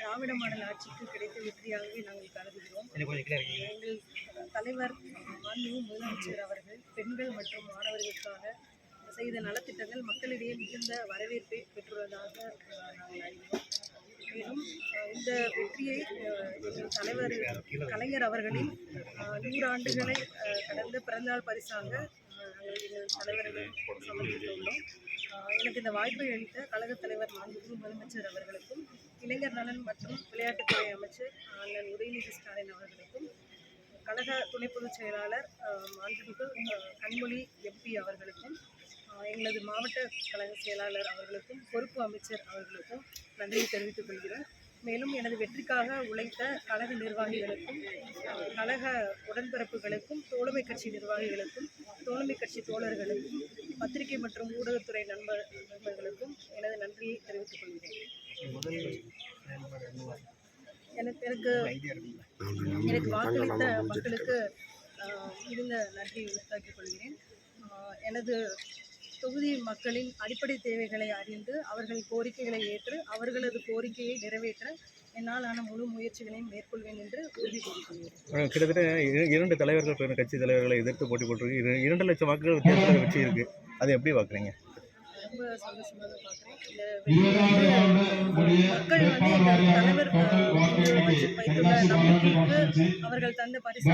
திராவிட model ஆட்சிக்கு கிடைத்த வெற்றியாகவே நாங்கள் கருதுகிறோம். எங்கள் தலைவர் மாண்புமிகு முதலமைச்சர் அவர்கள் பெண்கள் மற்றும் மாணவர்களுக்காக செய்த நலத்திட்டங்கள் மக்களிடையே மிகுந்த வரவேற்பை பெற்றுள்ளதாக நாங்கள் அறிகிறோம். மேலும் இந்த வெற்றியை எங்கள் தலைவர் கலைஞர் அவர்களின் 100 ஆண்டுகளை கடந்த பிறந்தநாள் பரிசாக நாங்கள் எங்கள் தலைவரிடம் சமர்ப்பித்துள்ளோம். எனக்கு இந்த வாய்ப்பை அளித்த கழகத் தலைவர் மாண்புமிகு முதலமைச்சர் அவர்களுக்கும், இளைஞர் நலன் மற்றும் விளையாட்டுத்துறை அமைச்சர் அண்ணன் உதயநிதி ஸ்டாலின் அவர்களுக்கும், கழக துணை பொதுச் செயலாளர் மாண்புமிகு கனிமொழி எம்பி அவர்களுக்கும், எங்களது மாவட்ட கழக செயலாளர் அவர்களுக்கும், பொறுப்பு அமைச்சர் அவர்களுக்கும் நன்றியை தெரிவித்துக் கொள்கிறேன். மேலும் எனது வெற்றிக்காக உழைத்த கழக நிர்வாகிகளுக்கும், கழக உடன்பிறப்புகளுக்கும், தோழமை கட்சி நிர்வாகிகளுக்கும், தோழமை கட்சி தோழர்களுக்கும், பத்திரிகை மற்றும் ஊடகத்துறை நண்பர்களுக்கும் எனது நன்றியை தெரிவித்துக் கொள்கிறேன். எனக்கு வாக்களித்த மக்களுக்கு மிகுந்த நன்றியை உரித்தாக்கிக் கொள்கிறேன். எனது தொகுதி மக்களின் அடிப்படை தேவைகளை அறிந்து அவர்கள் கோரிக்கைகளை ஏற்று அவர்களது கோரிக்கையை நிறைவேற்ற என்னால் ஆன முழு முயற்சிகளையும் மேற்கொள்வேன் என்று உறுதி கூறிக்கொள்கிறேன். கிட்டத்தட்ட 2 தலைவர்கள் கட்சி தலைவர்களை எதிர்த்து போட்டி போட்டிருக்கு. 2 லட்சம் வாக்குகள் வித்தியாசத்தில் வச்சு இருக்கு. அதை எப்படி பார்க்குறீங்க? ரொம்ப சந்தோஷமாக பார்க்குறேன். மக்கள் எங்கள் தலைவர் வைத்துள்ள நம்பிக்கைக்கு அவர்கள் தந்த பரிசு